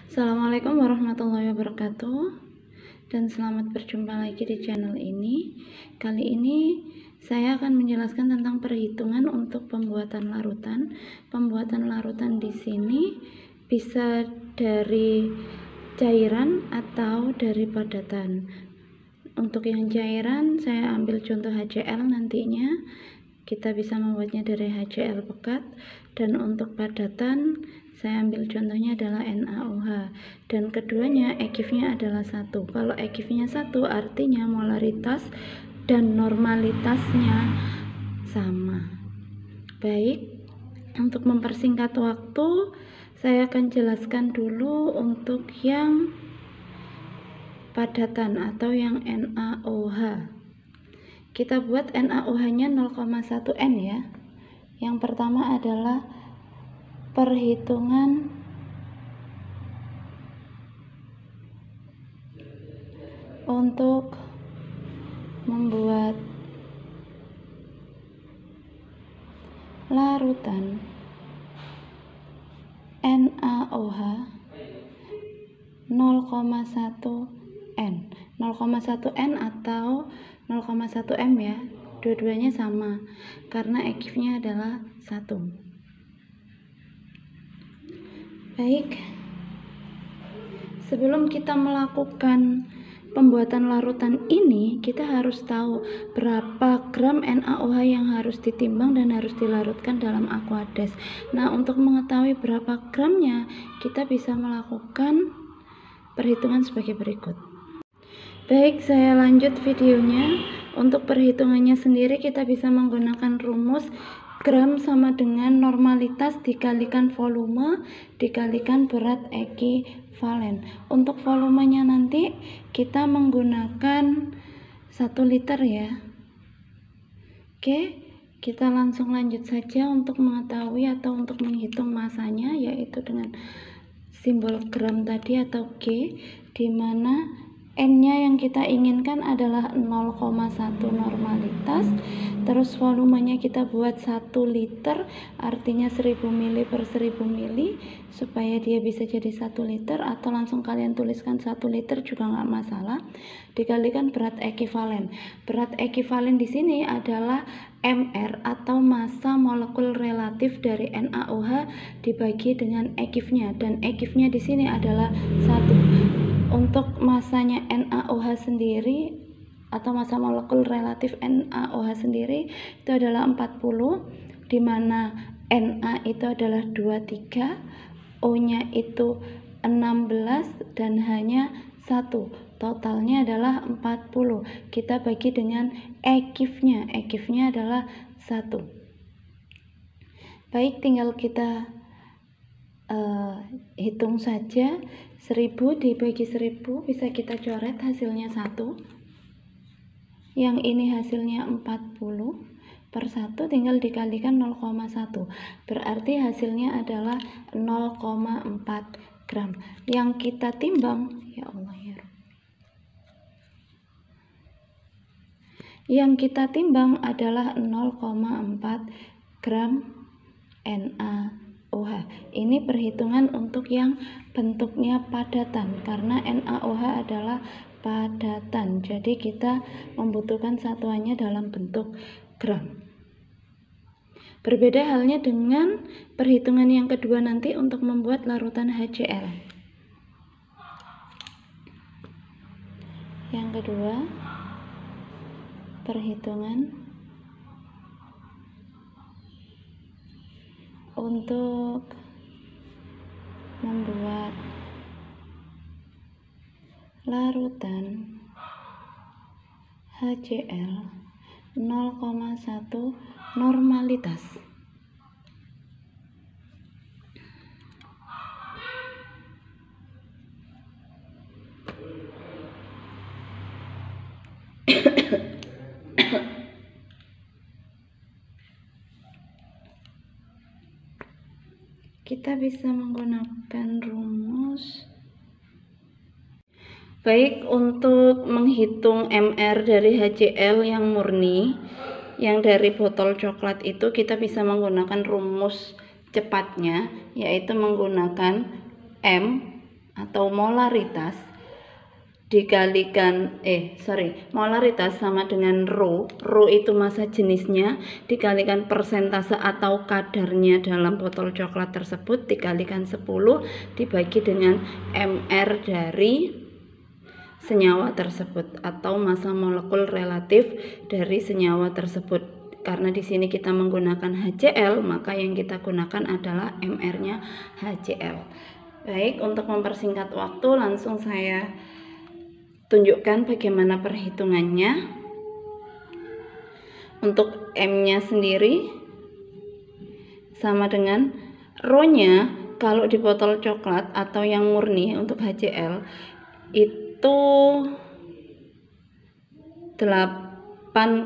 Assalamualaikum warahmatullahi wabarakatuh, dan selamat berjumpa lagi di channel ini. Kali ini saya akan menjelaskan tentang perhitungan untuk pembuatan larutan. Pembuatan larutan di sini bisa dari cairan atau dari padatan. Untuk yang cairan saya ambil contoh HCl, nantinya kita bisa membuatnya dari HCl pekat, dan untuk padatan saya ambil contohnya adalah NaOH, dan keduanya EKIF-nya adalah 1. Kalau EKIF-nya 1 artinya molaritas dan normalitasnya sama. Baik, untuk mempersingkat waktu saya akan jelaskan dulu untuk yang padatan atau yang NaOH. Kita buat NaOH-nya 0,1 N ya. Yang pertama adalah perhitungan untuk membuat larutan NaOH 0,1 N. 0,1 N atau 0,1 M ya. Dua-duanya sama karena EKIF-nya adalah 1. Baik, sebelum kita melakukan pembuatan larutan ini, kita harus tahu berapa gram NaOH yang harus ditimbang dan harus dilarutkan dalam Aquades. Nah, untuk mengetahui berapa gramnya, kita bisa melakukan perhitungan sebagai berikut. Baik, saya lanjut videonya. Untuk perhitungannya sendiri kita bisa menggunakan rumus gram sama dengan normalitas dikalikan volume dikalikan berat ekivalen. Untuk volumenya nanti kita menggunakan 1 liter ya. Oke, kita langsung lanjut saja untuk mengetahui atau untuk menghitung masanya, yaitu dengan simbol gram tadi atau G, di mana N-nya yang kita inginkan adalah 0,1 normalitas. Terus volumenya kita buat 1 liter, artinya 1000 ml per 1000 ml, supaya dia bisa jadi 1 liter, atau langsung kalian tuliskan 1 liter juga nggak masalah. Dikalikan berat ekivalen. Berat ekivalen di sini adalah MR atau massa molekul relatif dari NaOH dibagi dengan EKIF-nya, dan EKIF-nya di sini adalah 1. Untuk masanya NaOH sendiri atau massa molekul relatif NaOH sendiri itu adalah 40, di mana Na itu adalah 23, O-nya itu 16, dan H-nya 1. Totalnya adalah 40. Kita bagi dengan EKIF-nya. EKIF-nya adalah 1. Baik, tinggal kita hitung saja. 1000 dibagi 1000 bisa kita coret hasilnya 1. Yang ini hasilnya 40 per 1, tinggal dikalikan 0,1. Berarti hasilnya adalah 0,4 gram. Yang kita timbang, ya Allah ya Rabbi, yang kita timbang adalah 0,4 gram NaOH. Ini perhitungan untuk yang bentuknya padatan, karena NaOH adalah padatan, jadi kita membutuhkan satuannya dalam bentuk gram. Berbeda halnya dengan perhitungan yang kedua nanti untuk membuat larutan HCl. Yang kedua, perhitungan untuk membuat larutan HCl 0,1 normalitas. Kita bisa menggunakan rumus. Baik, untuk menghitung MR dari HCl yang murni, yang dari botol coklat itu, kita bisa menggunakan rumus cepatnya, yaitu menggunakan M atau molaritas dikalikan molaritas sama dengan rho itu massa jenisnya dikalikan persentase atau kadarnya dalam botol coklat tersebut dikalikan 10 dibagi dengan mR dari senyawa tersebut atau massa molekul relatif dari senyawa tersebut. Karena di sini kita menggunakan HCl, maka yang kita gunakan adalah mR-nya HCl. Baik, untuk mempersingkat waktu langsung saya tunjukkan bagaimana perhitungannya. Untuk M-nya sendiri sama dengan rho-nya kalau di botol coklat atau yang murni untuk HCl itu 8,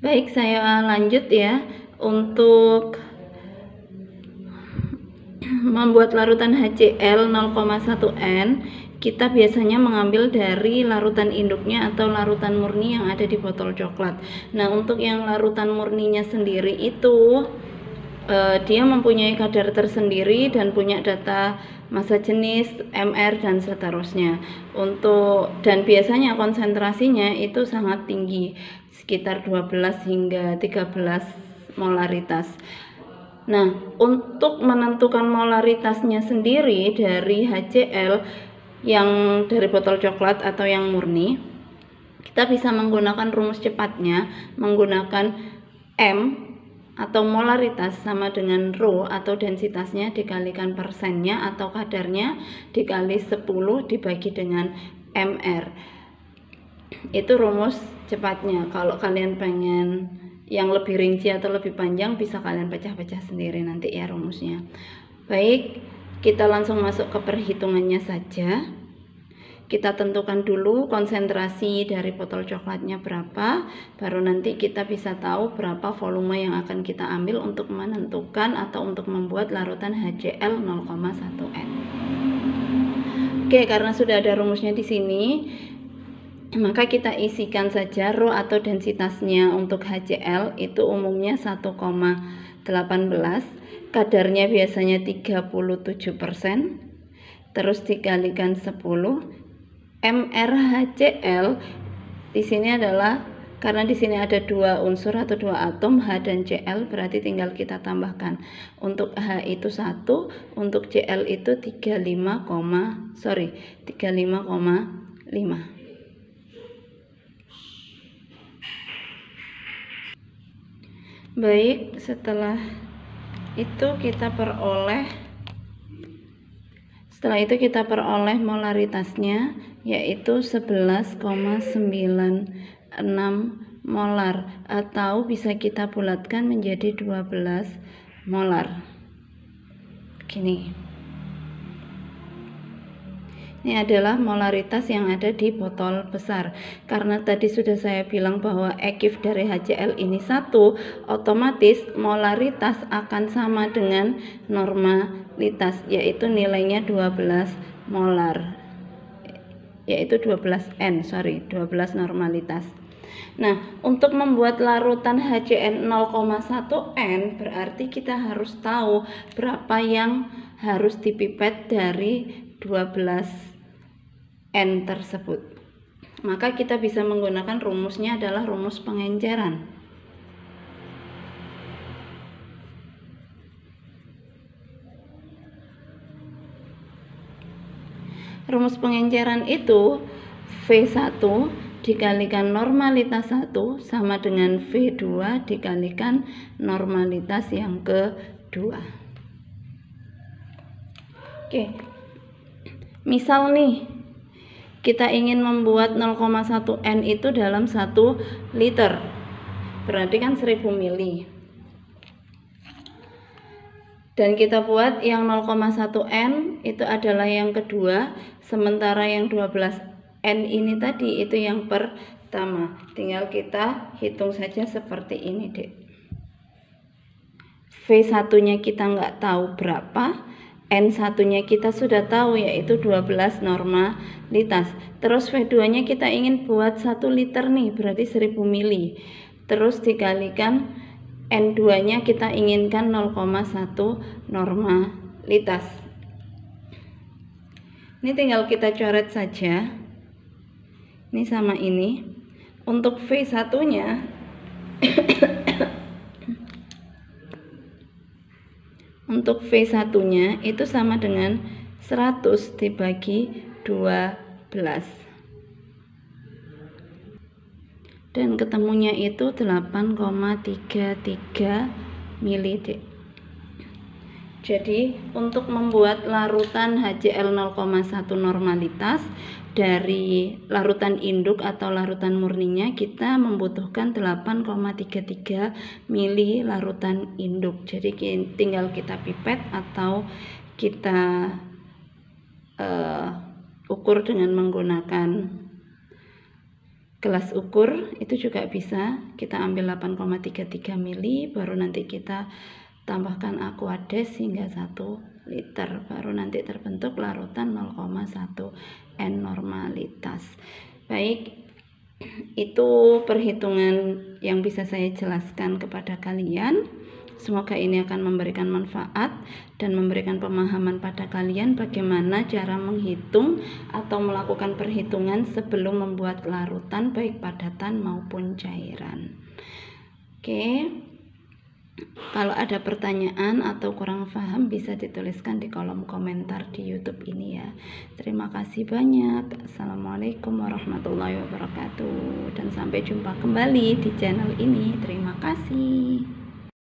Baik, saya lanjut ya. Untuk membuat larutan HCl 0,1N, kita biasanya mengambil dari larutan induknya atau larutan murni yang ada di botol coklat. Nah, untuk yang larutan murninya sendiri itu dia mempunyai kadar tersendiri dan punya data massa jenis, mR dan seterusnya. Dan biasanya konsentrasinya itu sangat tinggi, sekitar 12 hingga 13 molaritas. Nah, untuk menentukan molaritasnya sendiri dari HCl yang dari botol coklat atau yang murni, kita bisa menggunakan rumus cepatnya menggunakan M atau molaritas sama dengan rho atau densitasnya dikalikan persennya atau kadarnya dikali 10 dibagi dengan mR. Itu rumus cepatnya. Kalau kalian pengen yang lebih rinci atau lebih panjang bisa kalian pecah-pecah sendiri nanti ya rumusnya. Baik, kita langsung masuk ke perhitungannya saja. Kita tentukan dulu konsentrasi dari botol coklatnya berapa, baru nanti kita bisa tahu berapa volume yang akan kita ambil untuk menentukan atau untuk membuat larutan HCl 0,1N. Oke, karena sudah ada rumusnya di sini, maka kita isikan saja rho atau densitasnya untuk HCl itu umumnya 1,18, kadarnya biasanya 37%, terus dikalikan 10. mR HCl di sini adalah karena di sini ada dua unsur atau dua atom H dan Cl, berarti tinggal kita tambahkan. Untuk H itu 1, untuk Cl itu 35,5. Baik, setelah itu kita peroleh molaritasnya yaitu 11,96 molar atau bisa kita bulatkan menjadi 12 molar. Begini. Ini adalah molaritas yang ada di botol besar. Karena tadi sudah saya bilang bahwa EKIF dari HCl ini 1, otomatis molaritas akan sama dengan normalitas, yaitu nilainya 12 molar. Yaitu 12 normalitas. Nah, untuk membuat larutan HCl 0,1N berarti kita harus tahu berapa yang harus dipipet dari 12 N tersebut. Maka kita bisa menggunakan rumusnya adalah rumus pengenceran. Rumus pengenceran itu V1 dikalikan normalitas 1 sama dengan V2 dikalikan normalitas yang kedua. Oke. Misal nih, kita ingin membuat 0,1N itu dalam 1 liter. Berarti kan 1000 mili. Dan kita buat yang 0,1N itu adalah yang kedua, sementara yang 12N ini tadi itu yang pertama. Tinggal kita hitung saja seperti ini, Dek. V1-nya kita nggak tahu berapa, N1-nya kita sudah tahu yaitu 12 normalitas. Terus V2-nya kita ingin buat 1 liter nih, berarti 1000 mili. Terus dikalikan N2 nya kita inginkan 0,1 normalitas. Ini tinggal kita coret saja. Ini sama ini. Untuk V1 nya untuk V1 nya itu sama dengan 100 dibagi 12 dan ketemunya itu 8,33 ml. Jadi untuk membuat larutan HCl 0,1 normalitas dari larutan induk atau larutan murninya, kita membutuhkan 8,33 mili larutan induk. Jadi tinggal kita pipet atau kita ukur dengan menggunakan gelas ukur, itu juga bisa. Kita ambil 8,33 mili, baru nanti kita tambahkan aquades hingga 1 liter, baru nanti terbentuk larutan 0,1 N normalitas. Baik, itu perhitungan yang bisa saya jelaskan kepada kalian. Semoga ini akan memberikan manfaat dan memberikan pemahaman pada kalian bagaimana cara menghitung atau melakukan perhitungan sebelum membuat larutan baik padatan maupun cairan. Oke. Kalau ada pertanyaan atau kurang paham bisa dituliskan di kolom komentar di YouTube ini ya. Terima kasih banyak. Assalamualaikum warahmatullahi wabarakatuh dan sampai jumpa kembali di channel ini. Terima kasih.